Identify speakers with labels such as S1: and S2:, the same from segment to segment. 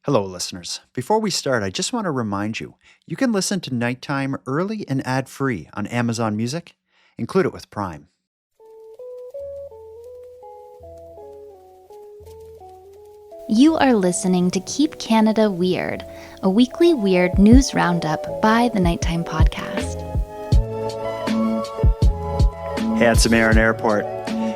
S1: Hello, listeners. Before we start, I just want to remind you, you can listen to Nighttime early and ad-free on Amazon Music. Include it with Prime.
S2: You are listening to Keep Canada Weird, a weekly weird news roundup by the Nighttime Podcast.
S1: Hey, it's Samara Airport.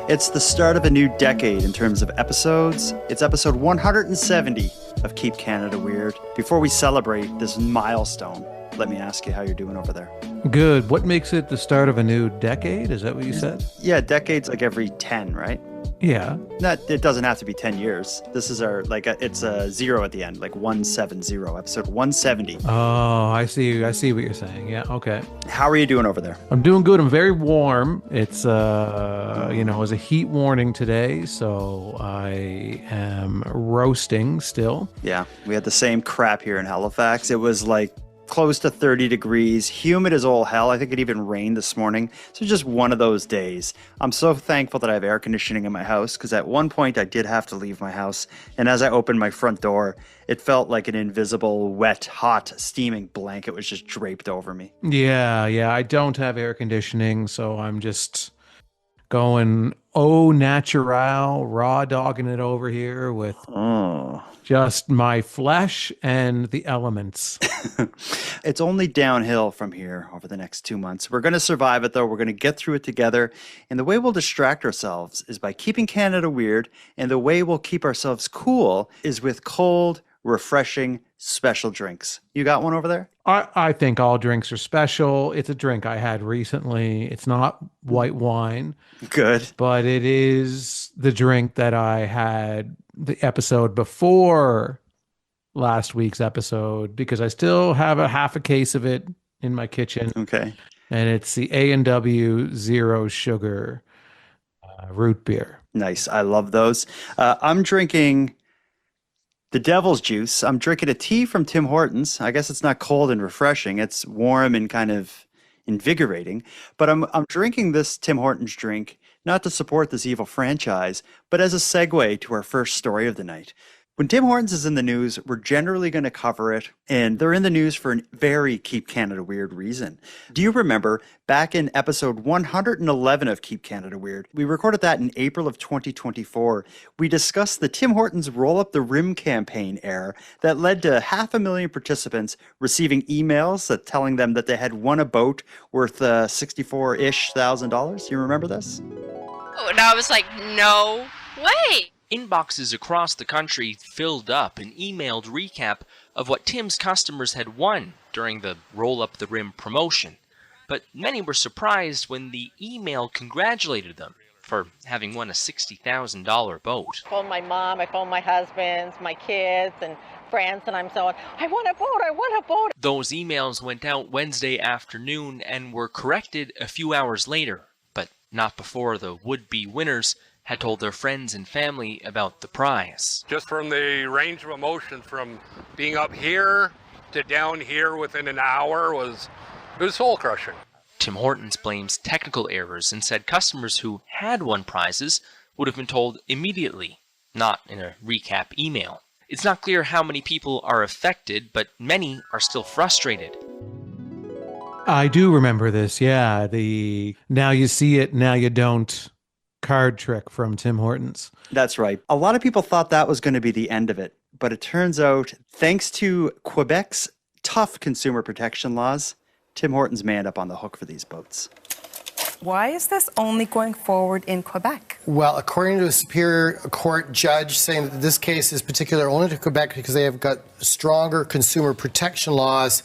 S1: It's the start of a new decade in terms of episodes. It's episode 170 of Keep Canada Weird. Before we celebrate this milestone, let me ask you how you're doing over there.
S3: Good. What makes it the start of a new decade? Is that what you said?
S1: Yeah, decade's like every 10, right?
S3: Yeah.
S1: It doesn't have to be 10 years. This is it's a zero at the end, like 170, episode 170.
S3: Oh, I see what you're saying. Yeah, okay.
S1: How are you doing over there?
S3: I'm doing good. I'm very warm. It's, it was a heat warning today, so I am roasting still.
S1: Yeah, we had the same crap here in Halifax. It was like close to 30 degrees, humid as all hell. I think it even rained this morning. So just one of those days. I'm so thankful that I have air conditioning in my house, because at one point I did have to leave my house. And as I opened my front door, it felt like an invisible, wet, hot, steaming blanket was just draped over me.
S3: Yeah. I don't have air conditioning, so I'm just going au natural, raw dogging it over here with just my flesh and the elements.
S1: It's only downhill from here over the next 2 months. We're going to survive it, though. We're going to get through it together. And the way we'll distract ourselves is by keeping Canada weird. And the way we'll keep ourselves cool is with cold, refreshing, special drinks. You got one over there?
S3: I think all drinks are special. It's a drink I had recently. It's not white wine.
S1: Good.
S3: But it is the drink that I had the episode before last week's episode, because I still have a half a case of it in my kitchen.
S1: Okay.
S3: And it's the A&W Zero Sugar root beer.
S1: Nice. I love those. I'm drinking the devil's juice. I'm drinking a tea from Tim Hortons. I guess it's not cold and refreshing. It's warm and kind of invigorating. But I'm drinking this Tim Hortons drink not to support this evil franchise, but as a segue to our first story of the night. When Tim Hortons is in the news, we're generally going to cover it, and they're in the news for a very Keep Canada Weird reason. Do you remember back in episode 111 of Keep Canada Weird, we recorded that in April of 2024, we discussed the Tim Hortons Roll Up the Rim campaign error that led to 500,000 participants receiving emails that telling them that they had won a boat worth $64-ish thousand. You remember this?
S4: Oh, and I was like, no way!
S5: Inboxes across the country filled up an emailed recap of what Tim's customers had won during the Roll Up the Rim promotion. But many were surprised when the email congratulated them for having won a $60,000 boat.
S6: I phoned my mom, I phoned my husband, my kids, and friends, and I'm so, I won a boat.
S5: Those emails went out Wednesday afternoon and were corrected a few hours later, but not before the would-be winners had told their friends and family about the prize.
S7: Just from the range of emotion from being up here to down here within an hour was soul-crushing.
S5: Tim Hortons blames technical errors and said customers who had won prizes would have been told immediately, not in a recap email. It's not clear how many people are affected, but many are still frustrated.
S3: I do remember this, yeah. The now you see it, now you don't card trick from Tim Hortons.
S1: That's right. A lot of people thought that was going to be the end of it, but it turns out, thanks to Quebec's tough consumer protection laws, Tim Hortons may end up on the hook for these boats.
S8: Why is this only going forward in Quebec?
S9: Well, according to a Superior Court judge saying that this case is particular only to Quebec because they have got stronger consumer protection laws,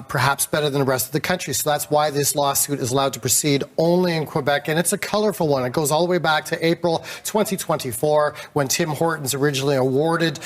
S9: perhaps better than the rest of the country. So that's why this lawsuit is allowed to proceed only in Quebec. And it's a colorful one. It goes all the way back to April 2024 when Tim Hortons originally awarded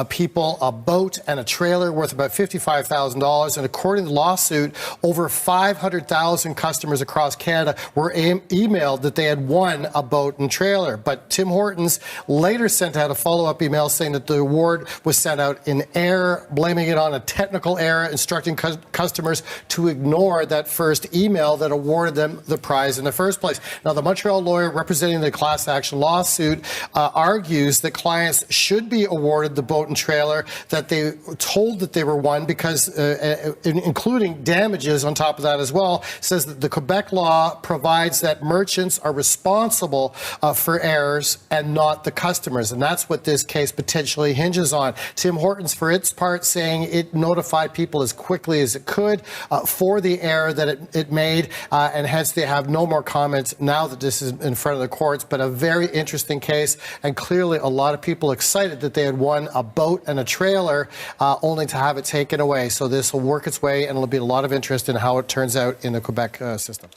S9: people a boat and a trailer worth about $55,000. And according to the lawsuit, over 500,000 customers across Canada Canada were emailed that they had won a boat and trailer. But Tim Hortons later sent out a follow-up email saying that the award was sent out in error, blaming it on a technical error, instructing customers to ignore that first email that awarded them the prize in the first place. Now, the Montreal lawyer representing the class action lawsuit argues that clients should be awarded the boat and trailer that they told that they were won because, including damages on top of that as well, says that the Quebec law provides that merchants are responsible for errors and not the customers. And that's what this case potentially hinges on. Tim Hortons, for its part, saying it notified people as quickly as it could for the error that it made, and hence they have no more comments now that this is in front of the courts. But a very interesting case, and clearly a lot of people excited that they had won a boat and a trailer, only to have it taken away. So this will work its way, and there'll be a lot of interest in how it turns out in the Quebec system.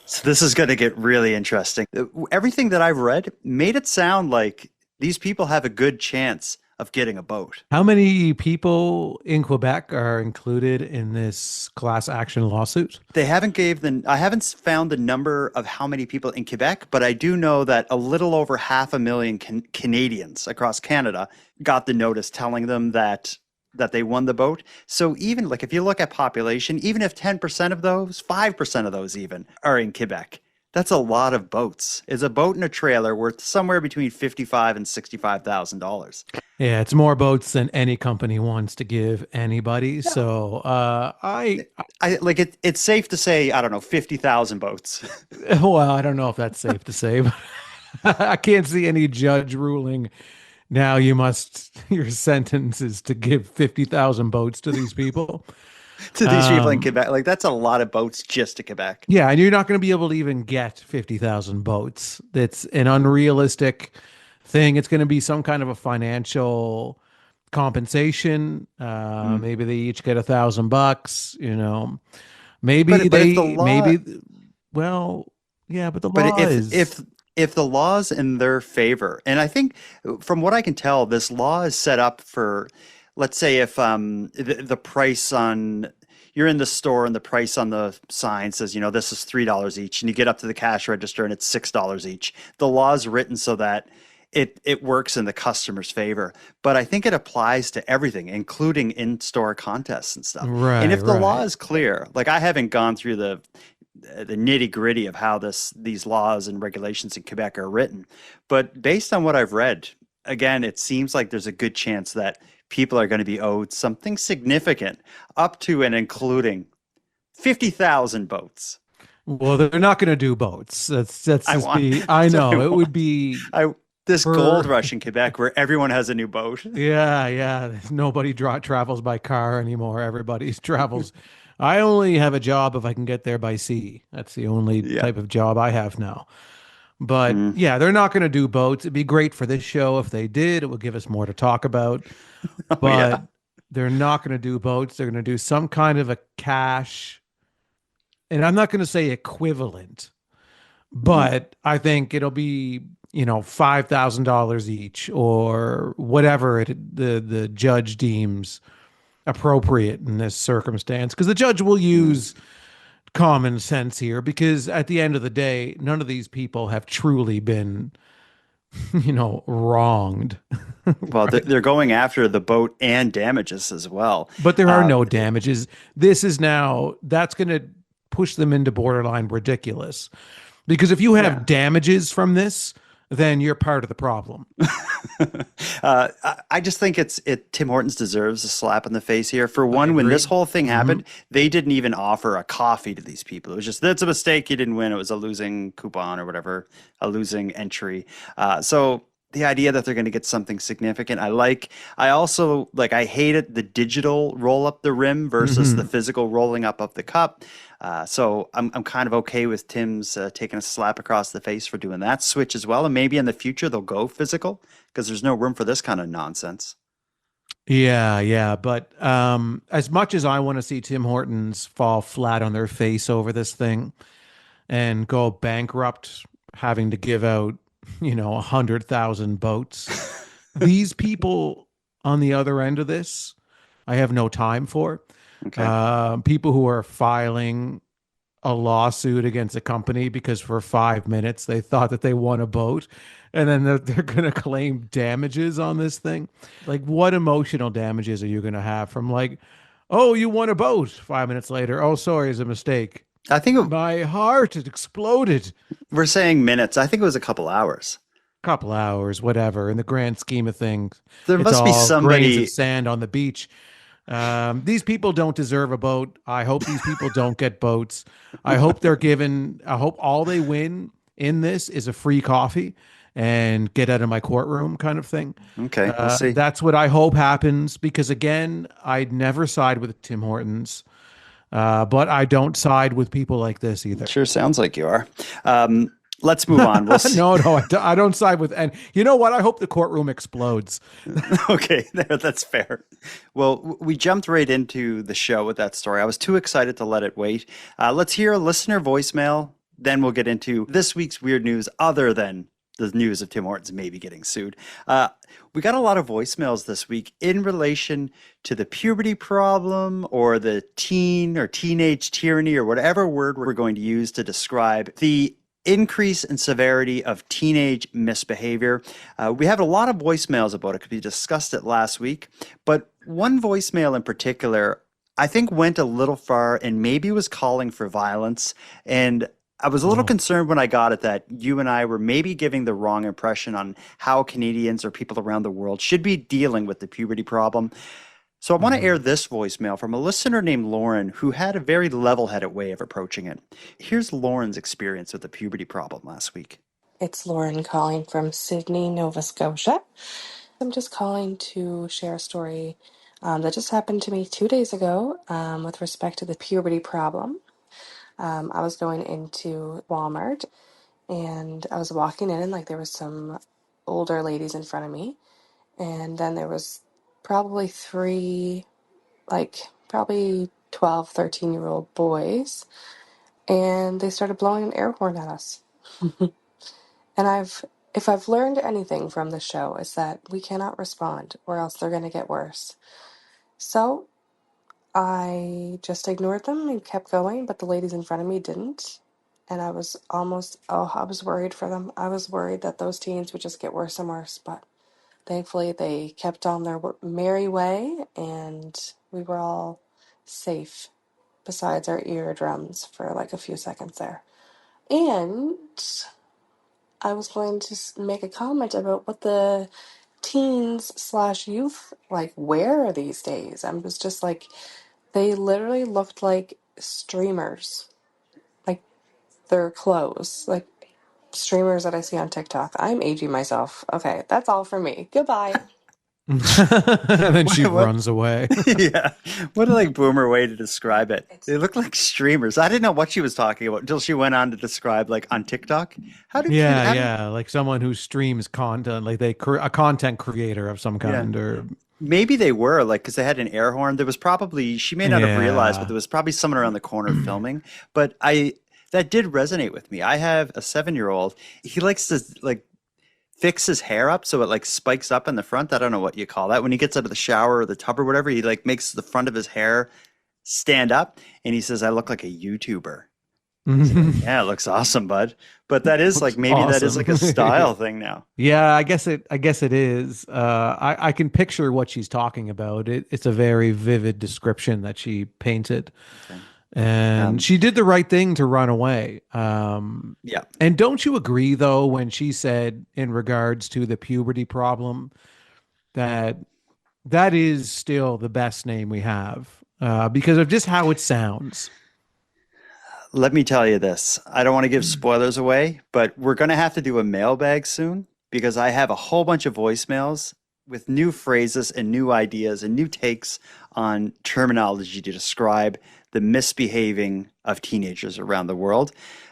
S1: So this is going to get really interesting. Everything that I've read made it sound like these people have a good chance of getting a boat.
S3: How many people in Quebec are included in this class action lawsuit?
S1: They haven't I haven't found the number of how many people in Quebec, but I do know that a little over 500,000 Canadians across Canada got the notice telling them that they won the boat. So even like if you look at population, even if 10% of those, 5% of those even are in Quebec, that's a lot of boats. It's a boat and a trailer worth somewhere between $55,000 and $65,000.
S3: Yeah, it's more boats than any company wants to give anybody. Yeah. So I
S1: like it. It's safe to say, I don't know, 50,000 boats.
S3: Well, I don't know if that's safe to say, but I can't see any judge ruling. Now your sentence is to give 50,000 boats to these people.
S1: To these people in Quebec. Like, that's a lot of boats just to Quebec.
S3: Yeah, and you're not going to be able to even get 50,000 boats. That's an unrealistic thing. It's going to be some kind of a financial compensation. Maybe they each get $1,000, you know. Maybe but
S1: if the law's in their favor, and I think from what I can tell, this law is set up for, let's say if the price on, you're in the store and the price on the sign says, you know, this is $3 each, and you get up to the cash register and it's $6 each. The law is written so that it works in the customer's favor. But I think it applies to everything, including in-store contests and stuff.
S3: Right,
S1: and if the law is clear, like I haven't gone through the nitty-gritty of how these laws and regulations in Quebec are written, but based on what I've read, again, it seems like there's a good chance that people are going to be owed something significant, up to and including 50,000 boats.
S3: Well, they're not going to do boats. I know it would be
S1: gold rush in Quebec where everyone has a new boat.
S3: Yeah. Nobody travels by car anymore. Everybody travels. I only have a job if I can get there by sea. That's the only type of job I have now. But yeah, they're not going to do boats. It'd be great for this show if they did. It would give us more to talk about. But they're not going to do boats. They're going to do some kind of a cash. And I'm not going to say equivalent, but I think it'll be, you know, $5,000 each or whatever the judge deems appropriate in this circumstance, because the judge will use common sense here, because at the end of the day, none of these people have truly been, you know, wronged.
S1: Well, they're going after the boat and damages as well.
S3: But there are no damages. That's going to push them into borderline ridiculous, because if you have damages from this, then you're part of the problem.
S1: I just think Tim Hortons deserves a slap in the face here. For one, when this whole thing happened, they didn't even offer a coffee to these people. It was just, that's a mistake. You didn't win. It was a losing coupon or whatever, a losing entry. So the idea that they're going to get something significant, I also I hated the digital roll up the rim versus the physical rolling up of the cup. So I'm kind of okay with Tim's taking a slap across the face for doing that switch as well. And maybe in the future they'll go physical, because there's no room for this kind of nonsense.
S3: Yeah. But as much as I want to see Tim Hortons fall flat on their face over this thing and go bankrupt, having to give out, 100,000 boats, these people on the other end of this, I have no time for.
S1: Okay.
S3: People who are filing a lawsuit against a company because for 5 minutes they thought that they won a boat, and then they're going to claim damages on this thing. Like, what emotional damages are you going to have from like, oh, you won a boat, 5 minutes later, oh, sorry, it's a mistake.
S1: I think
S3: My heart had exploded.
S1: we're saying minutes. I think it was a couple hours.
S3: Couple hours, whatever. In the grand scheme of things,
S1: There
S3: it's
S1: must be
S3: all
S1: somebody-
S3: grains of sand on the beach. These people don't deserve a boat. I hope these people don't get boats. I hope all they win in this is a free coffee and get out of my courtroom kind of thing.
S1: Okay, we'll see.
S3: That's what I hope happens, because again, I'd never side with Tim Hortons. But I don't side with people like this either.
S1: Sure sounds like you are. Let's move on. We'll see.
S3: No, I don't side with. And you know what? I hope the courtroom explodes.
S1: Okay, that's fair. Well, we jumped right into the show with that story. I was too excited to let it wait. Let's hear a listener voicemail. Then we'll get into this week's weird news other than the news of Tim Hortons maybe getting sued. We got a lot of voicemails this week in relation to the puberty problem or the teen or teenage tyranny or whatever word we're going to use to describe the increase in severity of teenage misbehavior. We have a lot of voicemails about it because we discussed it last week, but one voicemail in particular, I think went a little far and maybe was calling for violence. And I was a little concerned when I got it that you and I were maybe giving the wrong impression on how Canadians or people around the world should be dealing with the puberty problem. So I want to air this voicemail from a listener named Lauren who had a very level-headed way of approaching it. Here's Lauren's experience with the puberty problem last week.
S10: It's Lauren calling from Sydney, Nova Scotia. I'm just calling to share a story that just happened to me 2 days ago with respect to the puberty problem. I was going into Walmart and I was walking in and like there was some older ladies in front of me, and then there was probably probably 12, 13-year-old boys, and they started blowing an air horn at us. And if I've learned anything from the show, is that we cannot respond or else they're going to get worse. So I just ignored them and kept going, but the ladies in front of me didn't. And I was I was worried for them. I was worried that those teens would just get worse and worse, but thankfully they kept on their merry way and we were all safe besides our eardrums for like a few seconds there. And I was going to make a comment about what the teens/youth like wear these days. I was just like, they literally looked like streamers, like their clothes, like streamers that I see on TikTok. I'm aging myself. Okay, that's all for me. Goodbye.
S3: And then she
S1: What?
S3: runs away.
S1: Yeah. What a like boomer way to describe it. They look like streamers. I didn't know what she was talking about until she went on to describe like on TikTok. How do
S3: Yeah, like someone who streams content, like a content creator of some kind, or
S1: Maybe they were like, because they had an air horn. There was probably, she may not have realized, but there was probably someone around the corner filming. But that did resonate with me. I have a 7-year-old. He likes to like fix his hair up so it like spikes up in the front. I don't know what you call that. When he gets out of the shower or the tub or whatever, he like makes the front of his hair stand up. And he says, I look like a YouTuber. Yeah, it looks awesome, bud. But that is like, maybe that is like a style thing now.
S3: Yeah, I guess it is. I can picture what she's talking about. It's a very vivid description that she painted.
S1: Okay.
S3: And she did the right thing to run away.
S1: Yeah.
S3: And don't you agree, though, when she said in regards to the puberty problem that is still the best name we have because of just how it sounds?
S1: Let me tell you this. I don't want to give spoilers away, but we're going to have to do a mailbag soon because I have a whole bunch of voicemails with new phrases and new ideas and new takes on terminology to describe the misbehaving of teenagers around the world.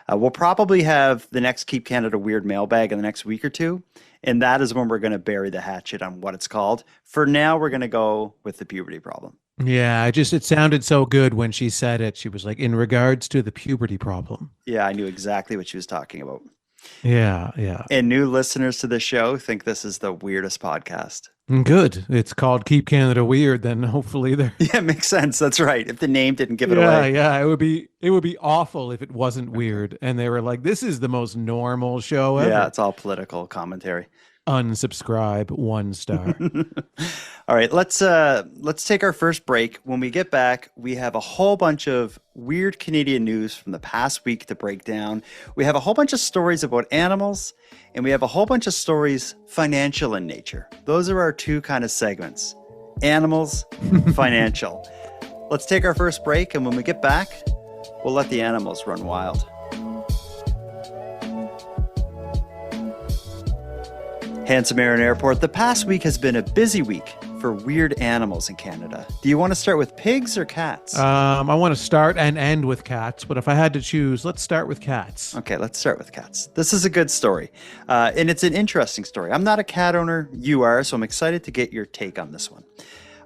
S1: We'll probably have the next Keep Canada Weird mailbag in the next week or two, and that is when we're going to bury the hatchet on what it's called. For now, we're going to go with the puberty problem.
S3: Yeah, it sounded so good when she said it. She was like, in regards to the puberty problem.
S1: Yeah, I knew exactly what she was talking about.
S3: Yeah.
S1: And new listeners to the show think this is the weirdest podcast.
S3: Good. It's called Keep Canada Weird. Then hopefully they're
S1: Yeah, makes sense. That's right. If the name didn't give it
S3: yeah,
S1: away.
S3: yeah. It would be awful if it wasn't weird. And they were like, "This is the most normal show
S1: Yeah,
S3: ever."
S1: it's all political commentary.
S3: Unsubscribe, 1 star.
S1: All right, let's take our first break. When we get back, we have a whole bunch of weird Canadian news from the past week to break down. We have a whole bunch of stories about animals, and we have a whole bunch of stories financial in nature. Those are our two kind of segments. Animals, financial. Let's take our first break, and when we get back, we'll let the animals run wild. Handsome Aaron Airport, the past week has been a busy week for weird animals in Canada. Do you want to start with pigs or cats?
S3: I want to start and end with cats, but if I had to choose, let's start with cats.
S1: Okay, let's start with cats. This is a good story, and it's an interesting story. I'm not a cat owner, you are, so I'm excited to get your take on this one.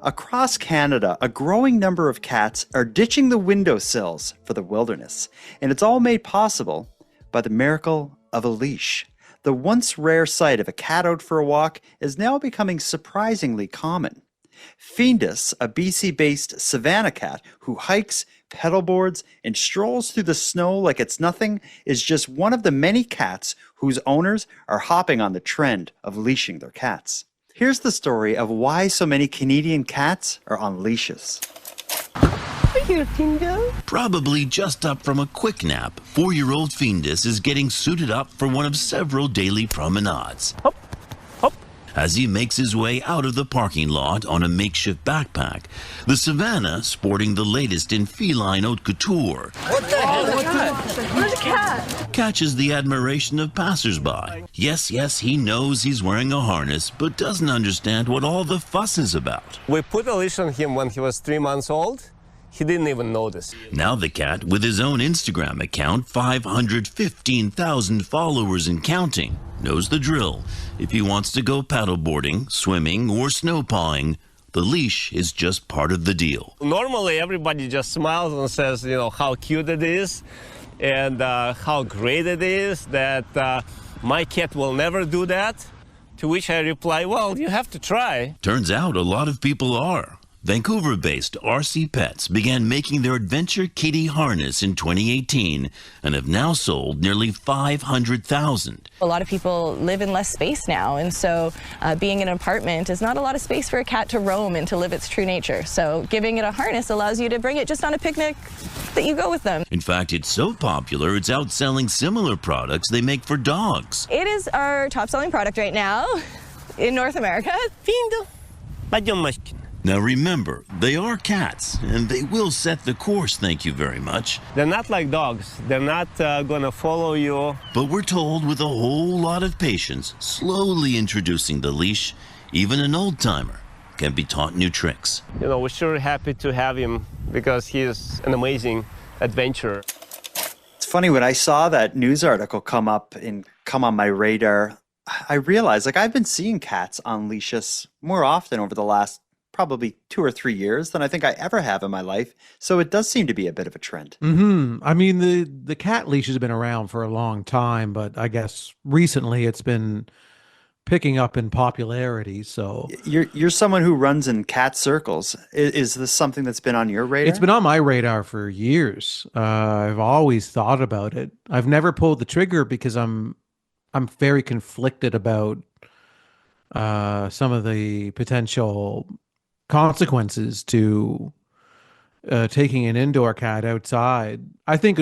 S1: Across Canada, a growing number of cats are ditching the windowsills for the wilderness, and it's all made possible by the miracle of a leash. The once rare sight of a cat out for a walk is now becoming surprisingly common. Findus, a BC-based savanna cat who hikes, pedalboards, and strolls through the snow like it's nothing, is just one of the many cats whose owners are hopping on the trend of leashing their cats. Here's the story of why so many Canadian cats are on leashes.
S11: Probably just up from a quick nap, 4-year-old Findus is getting suited up for one of several daily promenades.
S12: Hop, hop.
S11: As he makes his way out of the parking lot on a makeshift backpack, the Savannah, sporting the latest in feline haute couture,
S12: What the hell? Where's a cat?
S11: catches the admiration of passersby. Yes, he knows he's wearing a harness, but doesn't understand what all the fuss is about.
S12: We put a leash on him when he was 3 months old. He didn't even notice.
S11: Now the cat, with his own Instagram account, 515,000 followers and counting, knows the drill. If he wants to go paddleboarding, swimming, or snow pawing, the leash is just part of the deal.
S12: Normally, everybody just smiles and says, how cute it is and how great it is that my cat will never do that. To which I reply, well, you have to try.
S11: Turns out a lot of people are. Vancouver-based RC Pets began making their adventure kitty harness in 2018 and have now sold nearly 500,000.
S13: A lot of people live in less space now, and so being in an apartment is not a lot of space for a cat to roam and to live its true nature. So giving it a harness allows you to bring it just on a picnic that you go with them.
S11: In fact, it's so popular, it's outselling similar products they make for dogs.
S13: It is our top-selling product right now in North America.
S11: Now remember, they are cats, and they will set the course, thank you very much.
S12: They're not like dogs. They're not going to follow you.
S11: But we're told with a whole lot of patience, slowly introducing the leash, even an old-timer can be taught new tricks.
S12: We're sure happy to have him because he is an amazing adventurer.
S1: It's funny, when I saw that news article come on my radar, I realized I've been seeing cats on leashes more often over the last probably 2 or 3 years than I think I ever have in my life. So it does seem to be a bit of a trend.
S3: Mm-hmm. I mean, the cat leash has been around for a long time, but I guess recently it's been picking up in popularity. So
S1: you're someone who runs in cat circles. Is this something that's been on your radar?
S3: It's been on my radar for years. I've always thought about it. I've never pulled the trigger because I'm very conflicted about some of the potential consequences to taking an indoor cat outside. I think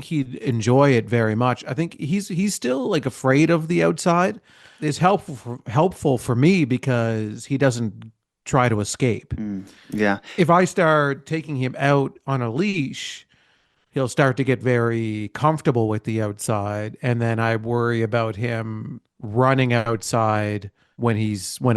S3: he'd enjoy it very much. I think he's still afraid of the outside. It's helpful for me because he doesn't try to escape.
S1: Yeah.
S3: If I start taking him out on a leash, he'll start to get very comfortable with the outside, and then I worry about him running outside when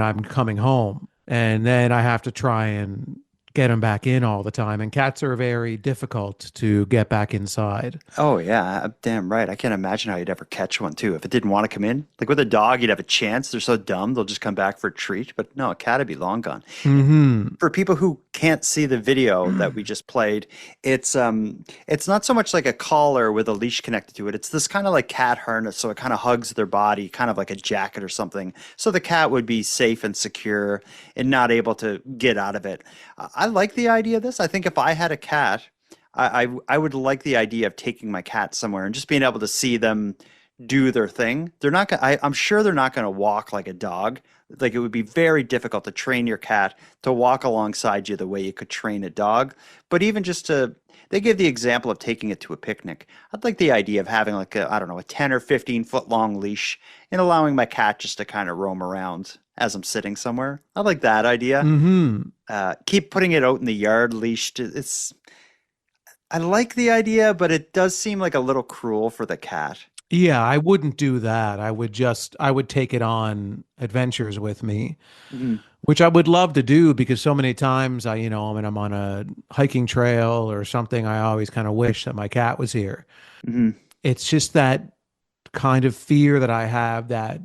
S3: I'm coming home. And then I have to try and get him back in all the time. And cats are very difficult to get back inside.
S1: Oh, yeah. Damn right. I can't imagine how you'd ever catch one, too. If it didn't want to come in. Like with a dog, you'd have a chance. They're so dumb, they'll just come back for a treat. But no, a cat would be long gone.
S3: Mm-hmm.
S1: For people who can't see the video that we just played, it's not so much like a collar with a leash connected to it. It's this kind of like cat harness, so it kind of hugs their body, kind of like a jacket or something, so the cat would be safe and secure and not able to get out of it. I like the idea of this. I think if I had a cat, I would like the idea of taking my cat somewhere and just being able to see them do their thing. They're not gonna, I'm sure they're not going to walk like a dog. Like it would be very difficult to train your cat to walk alongside you the way you could train a dog. But even just they give the example of taking it to a picnic. I'd like the idea of having like a 10 or 15 foot long leash and allowing my cat just to kind of roam around as I'm sitting somewhere. I like that idea. Keep putting it out in the yard leashed. I like the idea, but it does seem like a little cruel for the cat.
S3: Yeah, I wouldn't do that. I would take it on adventures with me, which I would love to do because so many times when I'm on a hiking trail or something, I always kind of wish that my cat was here. It's just that kind of fear that I have that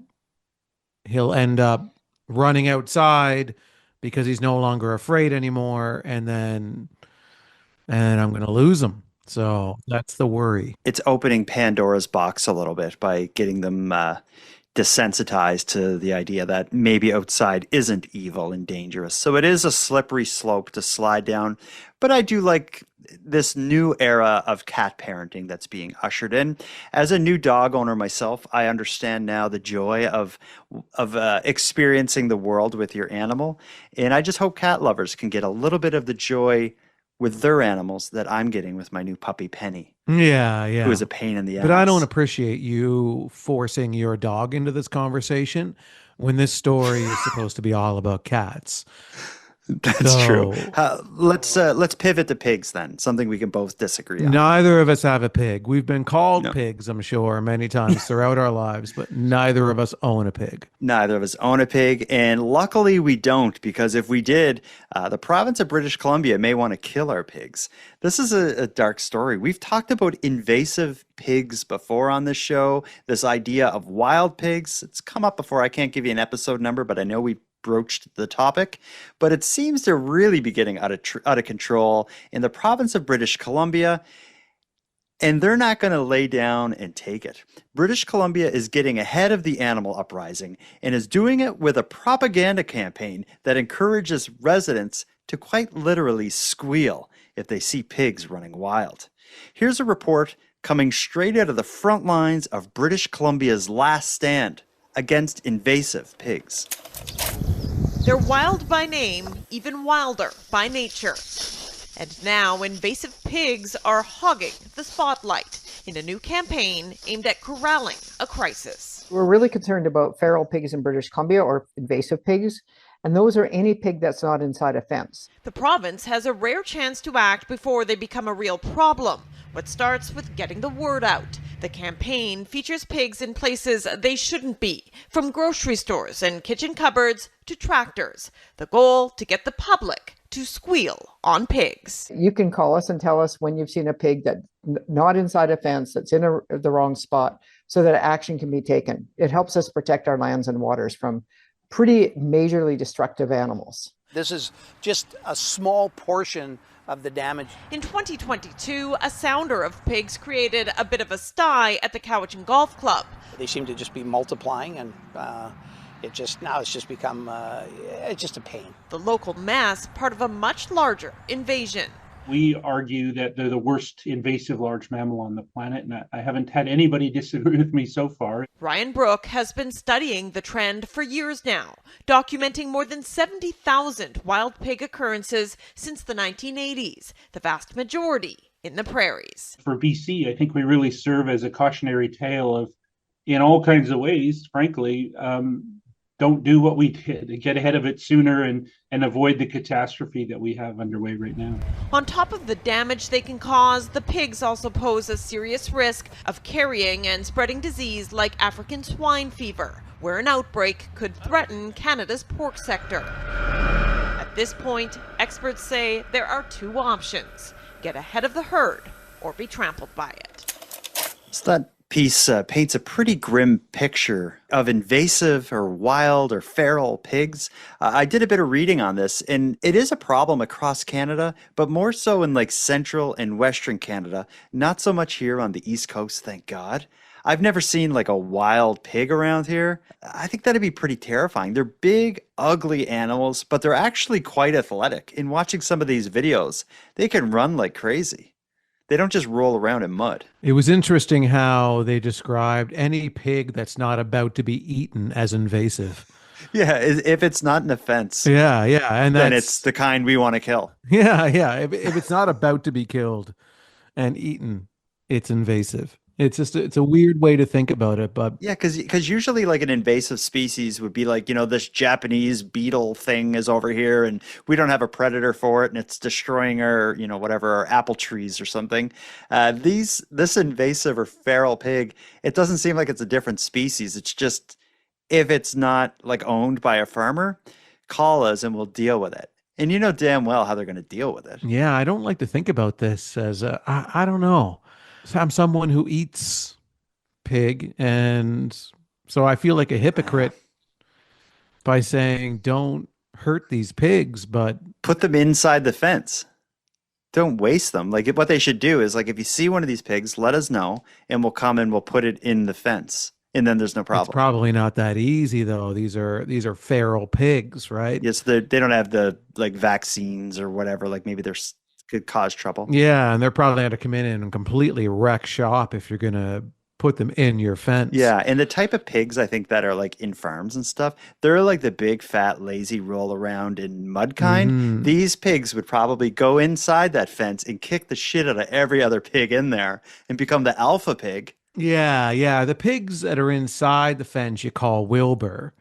S3: he'll end up running outside because he's no longer afraid anymore, and I'm going to lose him. So that's the worry.
S1: It's opening Pandora's box a little bit by getting them desensitized to the idea that maybe outside isn't evil and dangerous. So it is a slippery slope to slide down. But I do like this new era of cat parenting that's being ushered in. As a new dog owner myself, I understand now the joy of experiencing the world with your animal. And I just hope cat lovers can get a little bit of the joy with their animals that I'm getting with my new puppy Penny.
S3: Yeah.
S1: Who is a pain in the ass.
S3: But I don't appreciate you forcing your dog into this conversation when this story is supposed to be all about cats.
S1: That's true. Let's pivot to pigs then. Something we can both disagree on.
S3: Neither of us have a pig. We've been called pigs, I'm sure, many times throughout our lives, but neither of us own a pig.
S1: Neither of us own a pig, and luckily we don't, because if we did, the province of British Columbia may want to kill our pigs. This is a dark story. We've talked about invasive pigs before on this show. This idea of wild pigs, it's come up before. I can't give you an episode number, but I know we broached the topic, but it seems to really be getting out of control in the province of British Columbia, and they're not going to lay down and take it. British Columbia is getting ahead of the animal uprising and is doing it with a propaganda campaign that encourages residents to quite literally squeal if they see pigs running wild. Here's a report coming straight out of the front lines of British Columbia's last stand against invasive pigs.
S14: They're wild by name, even wilder by nature. And now invasive pigs are hogging the spotlight in a new campaign aimed at corralling a crisis.
S15: We're really concerned about feral pigs in British Columbia, or invasive pigs, and those are any pig that's not inside a fence.
S14: The province has a rare chance to act before they become a real problem. What starts with getting the word out. The campaign features pigs in places they shouldn't be, from grocery stores and kitchen cupboards to tractors. The goal, to get the public to squeal on pigs.
S15: You can call us and tell us when you've seen a pig that's not inside a fence, that's in the wrong spot, so that action can be taken. It helps us protect our lands and waters from pretty majorly destructive animals.
S16: This is just a small portion of the damage.
S14: In 2022, a sounder of pigs created a bit of a sty at the Cowichan Golf Club.
S16: They seem to just be multiplying, and it's just become it's just a pain.
S14: The local mass, part of a much larger invasion.
S17: We argue that they're the worst invasive large mammal on the planet, and I haven't had anybody disagree with me so far.
S14: Ryan Brook has been studying the trend for years now, documenting more than 70,000 wild pig occurrences since the 1980s, the vast majority in the prairies.
S17: For BC, I think we really serve as a cautionary tale of, in all kinds of ways, frankly, don't do what we did. Get ahead of it sooner and avoid the catastrophe that we have underway right now.
S14: On top of the damage they can cause, the pigs also pose a serious risk of carrying and spreading disease like African swine fever, where an outbreak could threaten Canada's pork sector. At this point, experts say there are two options: get ahead of the herd or be trampled by it.
S1: So that piece paints a pretty grim picture of invasive or wild or feral pigs. I did a bit of reading on this, and it is a problem across Canada, but more so in like central and western Canada, not so much here on the East Coast, thank God. I've never seen like a wild pig around here. I think that'd be pretty terrifying. They're big, ugly animals, but they're actually quite athletic. In watching some of these videos, they can run like crazy. They don't just roll around in mud.
S3: It was interesting how they described any pig that's not about to be eaten as invasive.
S1: Yeah, if it's not an offense.
S3: Yeah, and
S1: then it's the kind we want to kill.
S3: Yeah. If it's not about to be killed and eaten, it's invasive. It's a weird way to think about it, but
S1: yeah, because usually like an invasive species would be like, this Japanese beetle thing is over here and we don't have a predator for it and it's destroying our, whatever, our apple trees or something. This invasive or feral pig, it doesn't seem like it's a different species. It's just, if it's not like owned by a farmer, call us and we'll deal with it. And you know damn well how they're going to deal with it.
S3: Yeah, I don't like to think about this as I don't know. I'm someone who eats pig, and so I feel like a hypocrite by saying don't hurt these pigs, but
S1: put them inside the fence. Don't waste them. Like what they should do is like if you see one of these pigs, let us know, and we'll come and we'll put it in the fence, and then there's no problem.
S3: It's probably not that easy though. These are feral pigs, right?
S1: Yes, they don't have the like vaccines or whatever. Like maybe there's could cause trouble.
S3: Yeah, and they're probably going to come in and completely wreck shop if you're going to put them in your fence.
S1: Yeah, and the type of pigs I think that are like in farms and stuff, they're like the big, fat, lazy, roll around in mud kind. These pigs would probably go inside that fence and kick the shit out of every other pig in there and become the alpha pig.
S3: Yeah. The pigs that are inside the fence you call Wilbur.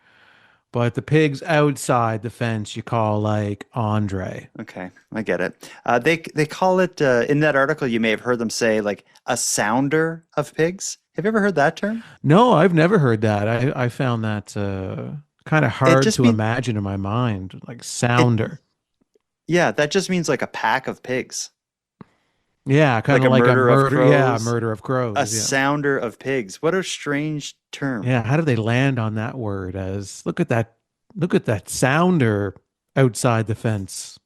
S3: But the pigs outside the fence you call like Andre.
S1: Okay, I get it. They call it, in that article you may have heard them say like a sounder of pigs. Have you ever heard that term?
S3: No, I've never heard that. I found that kind of hard to imagine in my mind, like sounder.
S1: Yeah, that just means like a pack of pigs.
S3: Yeah, kind of like a murder of crows. Yeah, murder of crows.
S1: A sounder of pigs. What a strange term.
S3: Yeah, how did they land on that word? As look at that sounder outside the fence.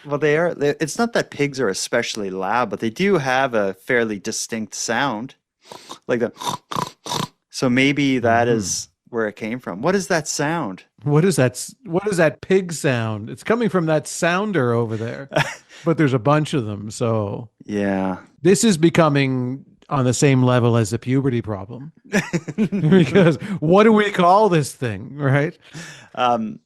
S1: Well, it's not that pigs are especially loud, but they do have a fairly distinct sound, like the. So maybe that is where it came from. What is that sound?
S3: What is that pig sound? It's coming from that sounder over there. But there's a bunch of them, so
S1: yeah.
S3: This is becoming on the same level as the puberty problem. Because what do we call this thing, right?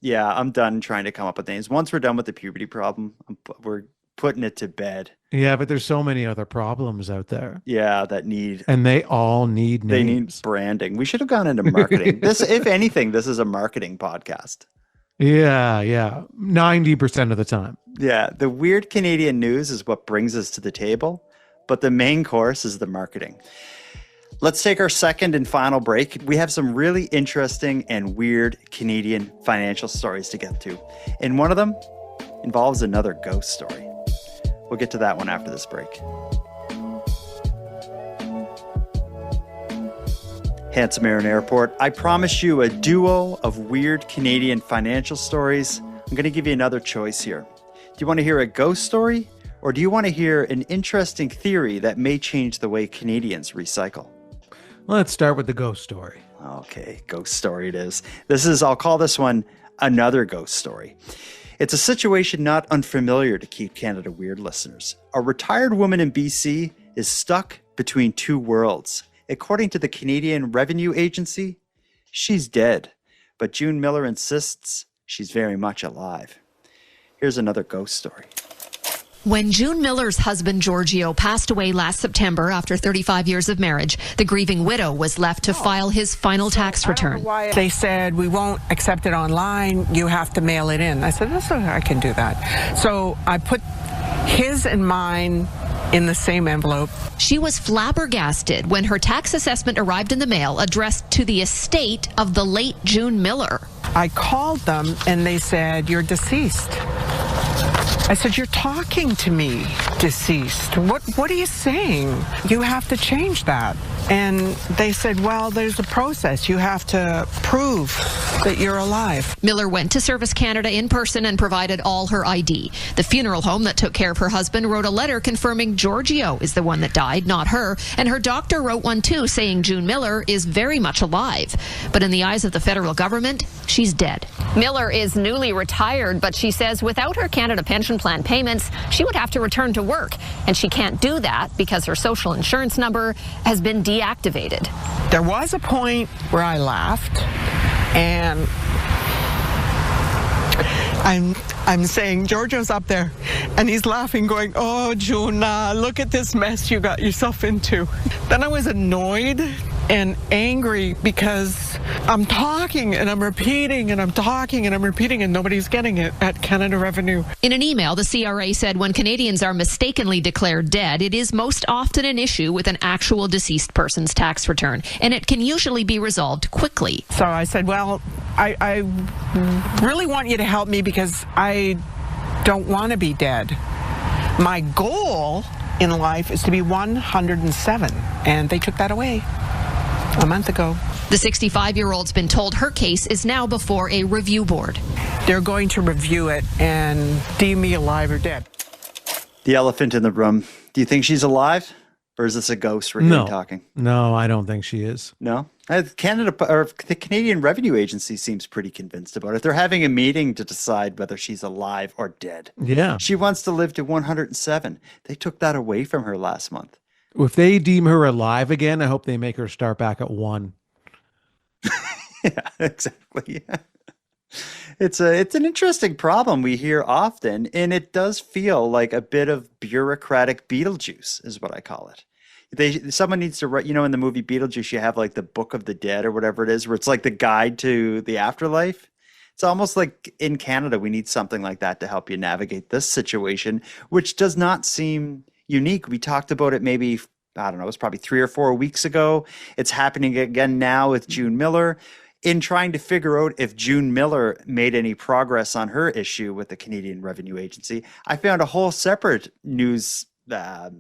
S1: Yeah, I'm done trying to come up with names. Once we're done with the puberty problem, we're putting it to bed.
S3: Yeah, but there's so many other problems out there.
S1: Yeah, that need.
S3: And they all need names.
S1: They need branding. We should have gone into marketing. If anything, this is a marketing podcast.
S3: Yeah. 90% of the time.
S1: Yeah, the weird Canadian news is what brings us to the table, but the main course is the marketing. Let's take our second and final break. We have some really interesting and weird Canadian financial stories to get to, and one of them involves another ghost story. We'll get to that one after this break. Handsome Aaron Airport, I promise you a duo of weird Canadian financial stories. I'm going to give you another choice here. Do you want to hear a ghost story, or do you want to hear an interesting theory that may change the way Canadians recycle?
S3: Let's start with the ghost story.
S1: Okay, ghost story it is. I'll call this one another ghost story. It's a situation not unfamiliar to Keep Canada Weird listeners. A retired woman in BC is stuck between two worlds. According to the Canadian Revenue Agency, she's dead, but June Miller insists she's very much alive. Here's another ghost story.
S18: When June Miller's husband, Giorgio, passed away last September after 35 years of marriage, the grieving widow was left to file his final tax return.
S19: They said, we won't accept it online. You have to mail it in. I said, that's okay, I can do that. So I put his and mine in the same envelope.
S18: She was flabbergasted when her tax assessment arrived in the mail addressed to the estate of the late June Miller.
S19: I called them and they said, you're deceased. I said, you're talking to me, deceased. What are you saying? You have to change that. And they said, well, there's a process. You have to prove that you're alive.
S18: Miller went to Service Canada in person and provided all her ID. The funeral home that took care of her husband wrote a letter confirming Giorgio is the one that died, not her. And her doctor wrote one too, saying June Miller is very much alive. But in the eyes of the federal government, she's dead.
S20: Miller is newly retired, but she says without her Canada Pension Plan payments, she would have to return to work. And she can't do that because her social insurance number has been deactivated.
S19: There was a point where I laughed, and I'm saying, Giorgio's up there, and he's laughing, going, oh, June, look at this mess you got yourself into. Then I was annoyed and angry because I'm talking and I'm repeating and I'm talking and I'm repeating and nobody's getting it at Canada Revenue.
S18: In an email, the CRA said when Canadians are mistakenly declared dead, it is most often an issue with an actual deceased person's tax return, and it can usually be resolved quickly.
S19: So I said, well, I really want you to help me because I don't want to be dead. My goal in life is to be 107, and they took that away a month ago.
S18: The 65-year-old's been told her case is now before a review board.
S19: They're going to review it and deem me alive or dead.
S1: The elephant in the room. Do you think she's alive? Or is this a ghost we're hearing talking?
S3: No, I don't think she is.
S1: No? Canada, or the Canadian Revenue Agency seems pretty convinced about it. They're having a meeting to decide whether she's alive or dead.
S3: Yeah.
S1: She wants to live to 107. They took that away from her last month.
S3: If they deem her alive again, I hope they make her start back at 1.
S1: Yeah, exactly. Yeah. It's an interesting problem we hear often, and it does feel like a bit of bureaucratic Beetlejuice is what I call it. Someone needs to write, in the movie Beetlejuice, you have like the Book of the Dead or whatever it is, where it's like the guide to the afterlife. It's almost like in Canada, we need something like that to help you navigate this situation, which does not seem unique. We talked about it maybe, I don't know, it was probably 3 or 4 weeks ago. It's happening again now with June Miller. In trying to figure out if June Miller made any progress on her issue with the Canadian Revenue Agency, I found a whole separate news like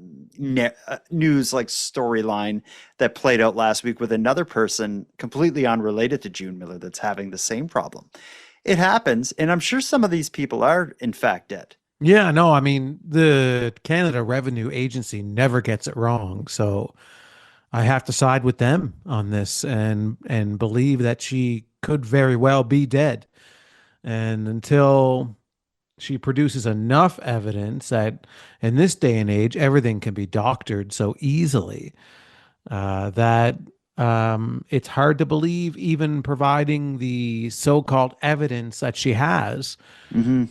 S1: storyline that played out last week with another person completely unrelated to June Miller that's having the same problem. It happens, and I'm sure some of these people are in fact dead.
S3: Yeah, no, I mean, the Canada Revenue Agency never gets it wrong, so I have to side with them on this and believe that she could very well be dead. And until she produces enough evidence that in this day and age, everything can be doctored so easily, that it's hard to believe even providing the so-called evidence that she has. Mm-hmm.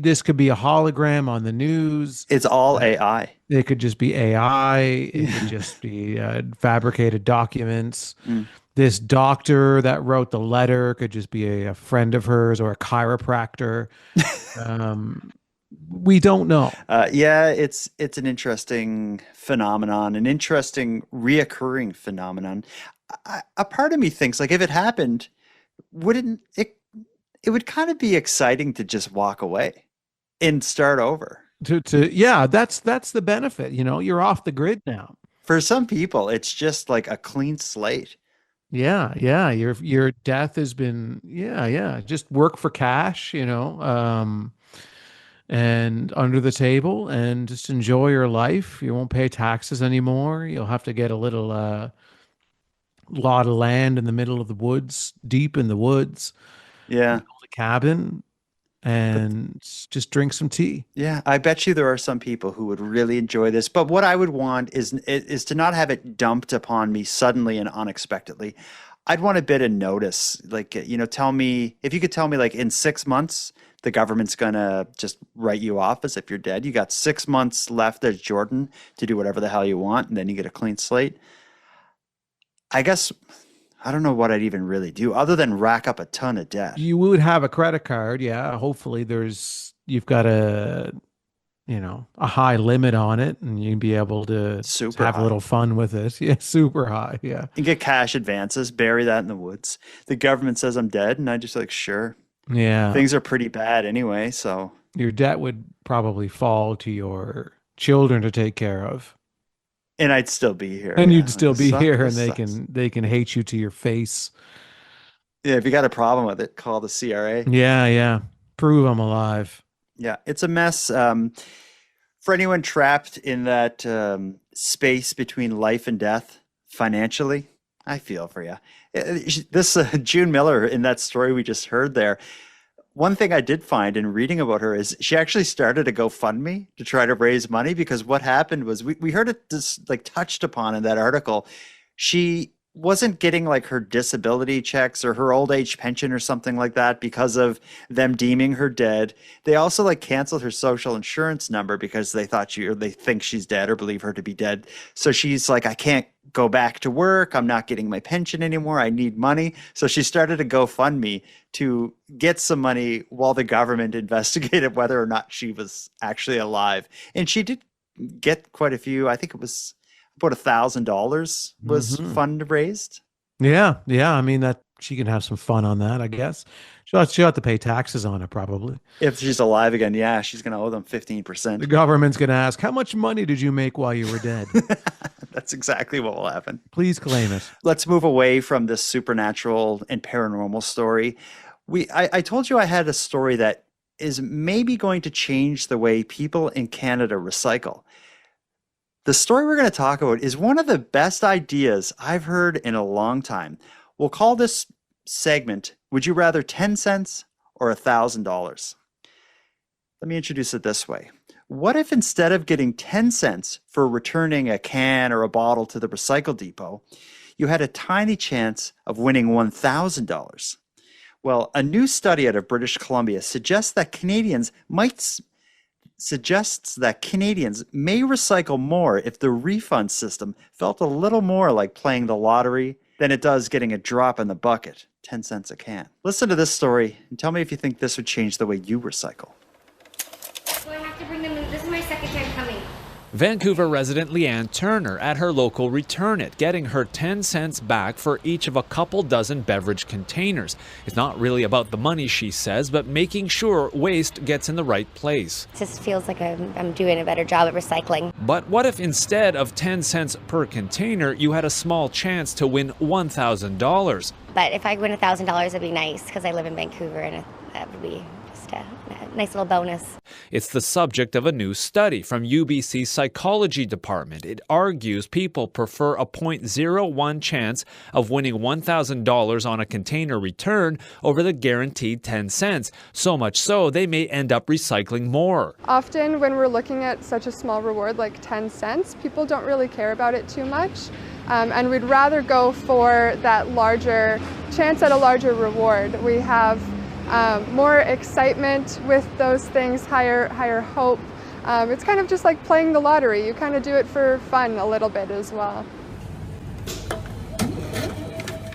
S3: This could be a hologram on the news.
S1: It's all AI.
S3: It could just be AI. It could just be fabricated documents. Mm. This doctor that wrote the letter could just be a friend of hers or a chiropractor. We don't know.
S1: Yeah, it's an interesting phenomenon, an interesting reoccurring phenomenon. A part of me thinks, like, if it happened, wouldn't it? It would kind of be exciting to just walk away and start over.
S3: Yeah, that's the benefit. You're off the grid now.
S1: For some people, it's just like a clean slate.
S3: Yeah. Your death has been just work for cash, and under the table, and just enjoy your life. You won't pay taxes anymore. You'll have to get a little lot of land in the middle of the woods, deep in the woods.
S1: Yeah,
S3: build a cabin and just drink some tea.
S1: Yeah, I bet you there are some people who would really enjoy this. But what I would want is to not have it dumped upon me suddenly and unexpectedly. I'd want a bit of notice. Like, tell me, if you could tell me, like, in 6 months, the government's going to just write you off as if you're dead. You got 6 months left as Jordan to do whatever the hell you want, and then you get a clean slate. I guess I don't know what I'd even really do other than rack up a ton of debt.
S3: You would have a credit card. Yeah. Hopefully you've got a high limit on it, and you'd be able to have a little fun with it. Yeah. Super high. Yeah.
S1: And get cash advances, bury that in the woods. The government says I'm dead, and I just like, sure.
S3: Yeah.
S1: Things are pretty bad anyway. So
S3: your debt would probably fall to your children to take care of.
S1: And I'd still be here.
S3: And
S1: Yeah,
S3: you'd still
S1: like,
S3: be here, and
S1: this sucks.
S3: they can hate you to your face.
S1: Yeah, if you got a problem with it, call the CRA.
S3: Yeah, yeah. Prove I'm alive.
S1: Yeah, it's a mess. For anyone trapped in that space between life and death financially, I feel for you. This June Miller in that story we just heard there. One thing I did find in reading about her is she actually started a GoFundMe to try to raise money, because what happened was we heard it just like touched upon in that article. She wasn't getting like her disability checks or her old age pension or something like that because of them deeming her dead. They also like canceled her social insurance number because they thought they think she's dead or believe her to be dead. So she's like, I can't go back to work. I'm not getting my pension anymore. I need money. So she started a GoFundMe to get some money while the government investigated whether or not she was actually alive. And she did get quite a few. I think it was about $1,000 was fundraised.
S3: Yeah, yeah. I mean, that she can have some fun on that, I guess. She'll have to pay taxes on it, probably.
S1: If she's alive again, yeah, she's going to owe them 15%.
S3: The government's going to ask, how much money did you make while you were dead?
S1: That's exactly what will happen.
S3: Please claim it.
S1: Let's move away from this supernatural and paranormal story. I told you I had a story that is maybe going to change the way people in Canada recycle. The story we're going to talk about is one of the best ideas I've heard in a long time. We'll call this segment, Would You Rather 10 cents or $1,000? Let me introduce it this way. What if instead of getting 10 cents for returning a can or a bottle to the recycle depot, you had a tiny chance of winning $1,000? Well, a new study out of British Columbia suggests that Canadians may recycle more if the refund system felt a little more like playing the lottery than it does getting a drop in the bucket, 10 cents a can. Listen to this story and tell me if you think this would change the way you recycle.
S21: So I have to bring them in. This is my second time coming.
S22: Vancouver resident Leanne Turner at her local Return It, getting her 10 cents back for each of a couple dozen beverage containers. It's not really about the money, she says, but making sure waste gets in the right place.
S21: It just feels like I'm doing a better job at recycling.
S22: But what if instead of 10 cents per container, you had a small chance to win $1,000?
S21: But if I win $1,000, it'd be nice because I live in Vancouver and that would be just a nice little bonus.
S22: It's the subject of a new study from UBC's psychology department. It argues people prefer a 0.01 chance of winning $1,000 on a container return over the guaranteed 10 cents. So much so, they may end up recycling more.
S23: Often when we're looking at such a small reward like 10 cents, people don't really care about it too much. And we'd rather go for that larger chance at a larger reward. We have more excitement with those things, higher hope. It's kind of just like playing the lottery. You kind of do it for fun a little bit as well.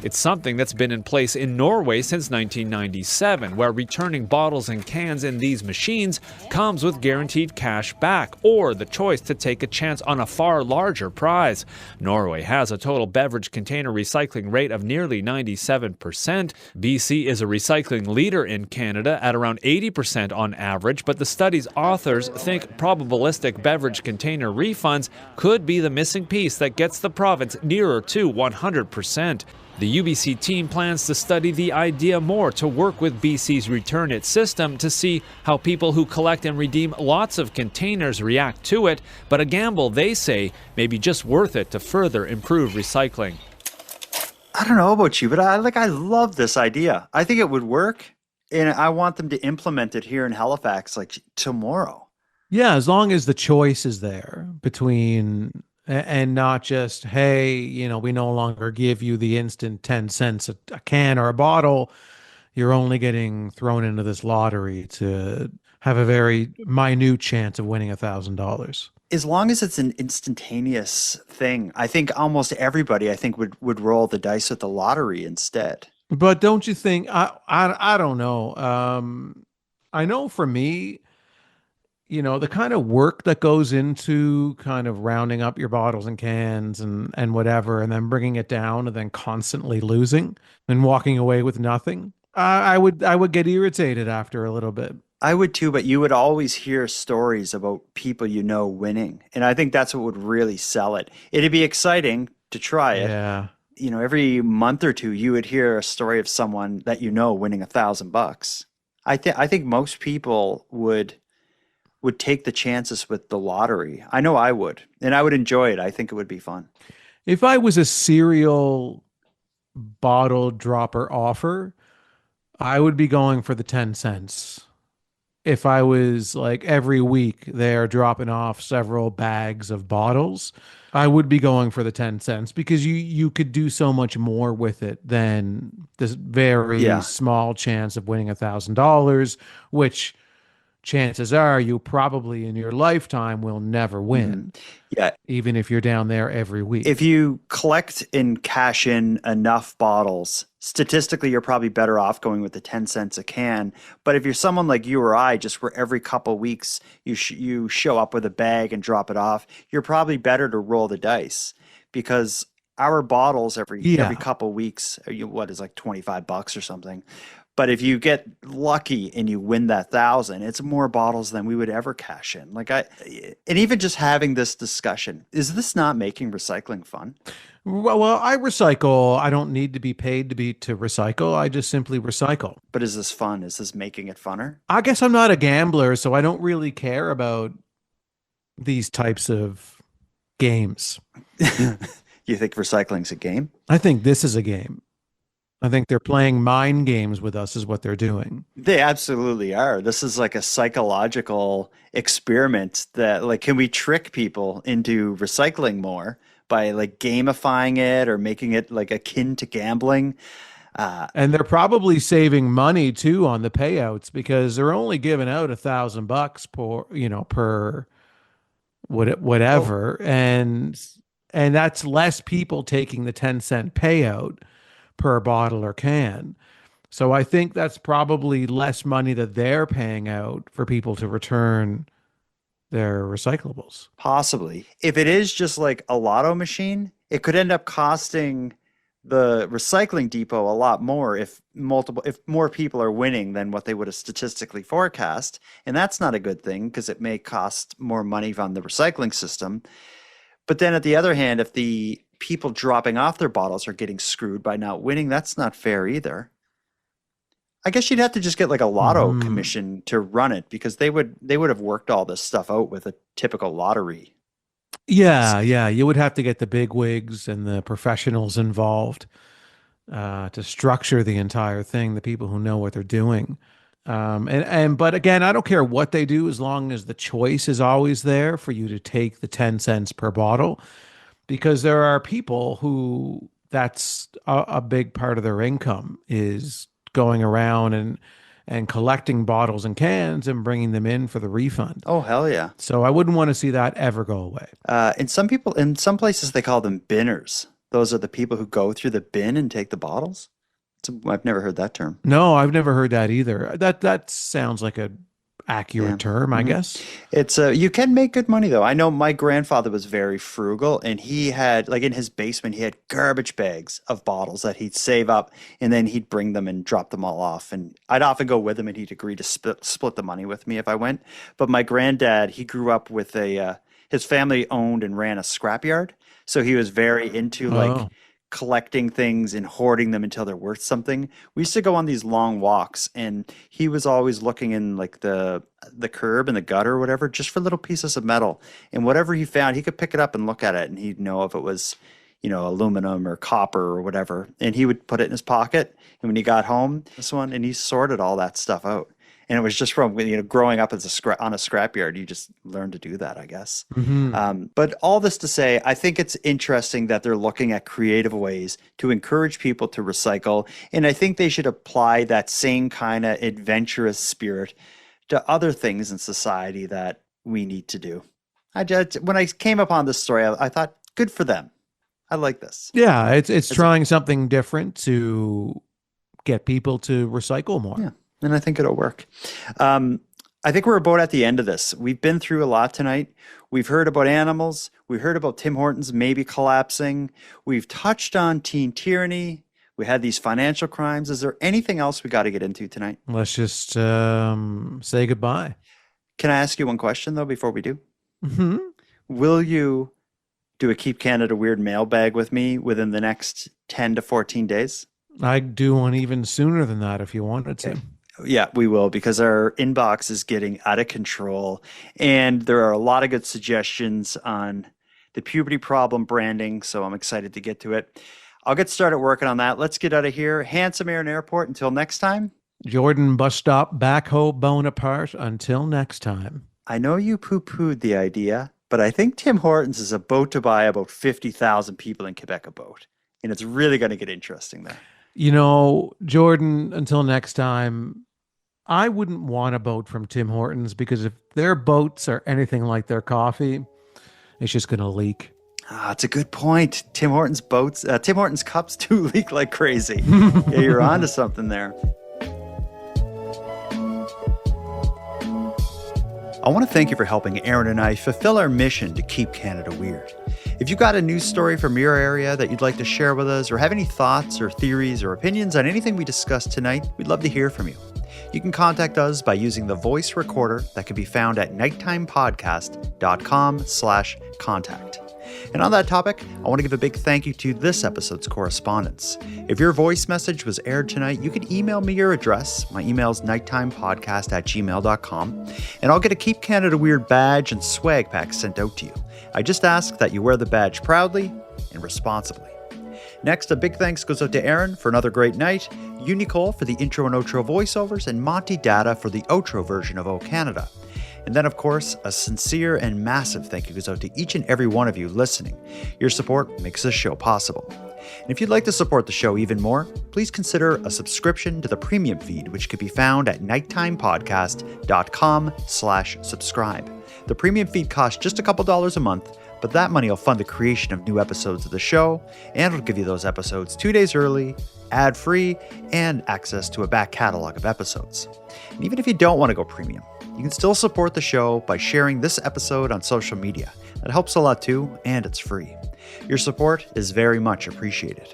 S22: It's something that's been in place in Norway since 1997, where returning bottles and cans in these machines comes with guaranteed cash back or the choice to take a chance on a far larger prize. Norway has a total beverage container recycling rate of nearly 97%. BC is a recycling leader in Canada at around 80% on average, but the study's authors think probabilistic beverage container refunds could be the missing piece that gets the province nearer to 100%. The UBC team plans to study the idea more to work with BC's Return It system to see how people who collect and redeem lots of containers react to it, but a gamble, they say, may be just worth it to further improve recycling.
S1: I don't know about you, but I love this idea. I think it would work, and I want them to implement it here in Halifax like tomorrow.
S3: Yeah, as long as the choice is there between and not just, hey, you know, we no longer give you the instant 10 cents a can or a bottle. You're only getting thrown into this lottery to have a very minute chance of winning $1,000.
S1: As long as it's an instantaneous thing, I think almost everybody, would roll the dice with the lottery instead.
S3: But don't you think, I don't know. I know for me, you know, the kind of work that goes into kind of rounding up your bottles and cans and whatever, and then bringing it down and then constantly losing and walking away with nothing. I would get irritated after a little bit.
S1: I would too, but you would always hear stories about people winning. And I think that's what would really sell it. It'd be exciting to try it.
S3: Yeah.
S1: Every month or two, you would hear a story of someone that winning $1,000. I think most people would take the chances with the lottery. I know I would, and I would enjoy it. I think it would be fun.
S3: If I was a serial bottle dropper offer, I would be going for the 10 cents. If I was like every week they're dropping off several bags of bottles, I would be going for the 10 cents because you could do so much more with it than this very small chance of winning $1,000, which chances are you probably in your lifetime will never win.
S1: Yeah.
S3: Even if you're down there every week.
S1: If you collect and cash in enough bottles, statistically, you're probably better off going with the 10 cents a can. But if you're someone like you or I, just where every couple weeks you show up with a bag and drop it off, you're probably better to roll the dice because our bottles every couple weeks, what is like $25 or something. But if you get lucky and you win that 1,000, it's more bottles than we would ever cash in. And even just having this discussion, is this not making recycling fun?
S3: Well, I recycle. I don't need to be paid to recycle. I just simply recycle.
S1: But is this fun? Is this making it funner?
S3: I guess I'm not a gambler, so I don't really care about these types of games.
S1: You think recycling's a game?
S3: I think this is a game. I think they're playing mind games with us is what they're doing.
S1: They absolutely are. This is like a psychological experiment that can we trick people into recycling more by gamifying it or making it akin to gambling?
S3: And they're probably saving money too on the payouts because they're only giving out $1,000 per whatever. And that's less people taking the 10-cent payout per bottle or can. So I think that's probably less money that they're paying out for people to return their recyclables.
S1: Possibly. If it is just like a lotto machine, it could end up costing the recycling depot a lot more if more people are winning than what they would have statistically forecast. And that's not a good thing because it may cost more money on the recycling system. But then at the other hand, if the people dropping off their bottles are getting screwed by not winning, that's not fair either. I guess you'd have to just get a lotto commission to run it because they would have worked all this stuff out with a typical lottery.
S3: Yeah. You would have to get the big wigs and the professionals involved to structure the entire thing, the people who know what they're doing. But again, I don't care what they do as long as the choice is always there for you to take the 10 cents per bottle. Because there are people who that's a big part of their income is going around and collecting bottles and cans and bringing them in for the refund.
S1: Oh, hell yeah.
S3: So I wouldn't want to see that ever go away.
S1: In some places, they call them binners. Those are the people who go through the bin and take the bottles. I've never heard that term.
S3: No, I've never heard that either. That sounds like a accurate term, I guess.
S1: It's you can make good money though. I know my grandfather was very frugal and he had in his basement he had garbage bags of bottles that he'd save up and then he'd bring them and drop them all off, and I'd often go with him and he'd agree to split the money with me if I went. But my granddad, he grew up with his family owned and ran a scrapyard, so he was very into collecting things and hoarding them until they're worth something. We used to go on these long walks and he was always looking in the curb and the gutter or whatever, just for little pieces of metal. And whatever he found, he could pick it up and look at it and he'd know if it was, aluminum or copper or whatever. And he would put it in his pocket. And when he got home, and he sorted all that stuff out. And it was just from growing up as on a scrapyard, you just learn to do that, I guess.
S3: Mm-hmm.
S1: But all this to say, I think it's interesting that they're looking at creative ways to encourage people to recycle. And I think they should apply that same kind of adventurous spirit to other things in society that we need to do. When I came upon this story, I thought, good for them. I like this.
S3: Yeah, it's trying something different to get people to recycle more.
S1: Yeah. And I think it'll work. I think we're about at the end of this. We've been through a lot tonight. We've heard about animals. We've heard about Tim Hortons maybe collapsing. We've touched on teen tyranny. We had these financial crimes. Is there anything else we got to get into tonight?
S3: Let's just say goodbye.
S1: Can I ask you one question, though, before we do?
S3: Mm-hmm.
S1: Will you do a Keep Canada Weird mailbag with me within the next 10 to 14 days?
S3: I'd do one even sooner than that if you wanted to.
S1: Yeah, we will, because our inbox is getting out of control. And there are a lot of good suggestions on the puberty problem branding, so I'm excited to get to it. I'll get started working on that. Let's get out of here. Handsome Aaron Airport. Until next time.
S3: Jordan Bus Stop, Backhoe Bonaparte. Until next time.
S1: I know you poo-pooed the idea, but I think Tim Hortons is about to buy about 50,000 people in Quebec a boat. And it's really going to get interesting there.
S3: You know, Jordan, until next time, I wouldn't want a boat from Tim Hortons, because if their boats are anything like their coffee, it's just going to leak.
S1: It's a good point. Tim Hortons boats, Tim Hortons cups do leak like crazy. Yeah, you're onto something there. I want to thank you for helping Aaron and I fulfill our mission to keep Canada weird. If you got a news story from your area that you'd like to share with us, or have any thoughts or theories or opinions on anything we discussed tonight, we'd love to hear from you. You can contact us by using the voice recorder that can be found at nighttimepodcast.com/contact. And on that topic, I want to give a big thank you to this episode's correspondents. If your voice message was aired tonight, you can email me your address. My email is nighttimepodcast@gmail.com, and I'll get a Keep Canada Weird badge and swag pack sent out to you. I just ask that you wear the badge proudly and responsibly. Next, a big thanks goes out to Aaron for another great night, Unicole for the intro and outro voiceovers, and Monty Data for the outro version of O Canada. And then, of course, a sincere and massive thank you goes out to each and every one of you listening. Your support makes this show possible. And if you'd like to support the show even more, please consider a subscription to the premium feed, which can be found at nighttimepodcast.com/subscribe. The premium feed costs just a couple dollars a month, but that money will fund the creation of new episodes of the show, and it'll give you those episodes 2 days early, ad-free, and access to a back catalog of episodes. And even if you don't want to go premium, you can still support the show by sharing this episode on social media. That helps a lot too, and it's free. Your support is very much appreciated.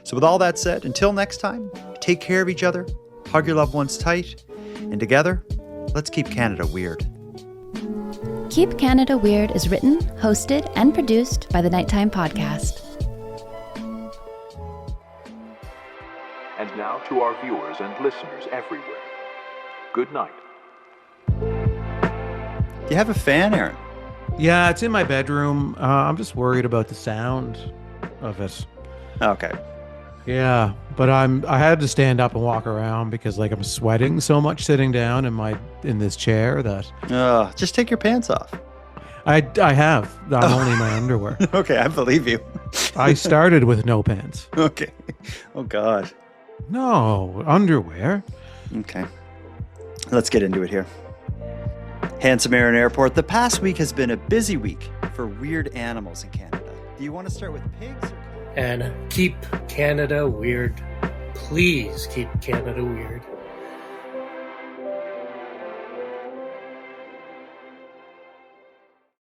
S1: So with all that said, until next time, take care of each other, hug your loved ones tight, and together, let's keep Canada weird.
S2: Keep Canada Weird is written, hosted, and produced by the Nighttime Podcast.
S4: And now to our viewers and listeners everywhere. Good night.
S1: Do you have a fan, Aaron?
S3: Yeah, it's in my bedroom. I'm just worried about the sound of it.
S1: Okay.
S3: Yeah, but I had to stand up and walk around because I'm sweating so much sitting down in this chair that.
S1: Just take your pants off.
S3: I have. I'm only in my underwear.
S1: Okay, I believe you.
S3: I started with no pants.
S1: Okay. Oh God.
S3: No, underwear.
S1: Okay. Let's get into it here. Handsome Aaron Airport, the past week has been a busy week for weird animals in Canada. Do you want to start with pigs?
S6: And keep Canada weird. Please keep Canada weird.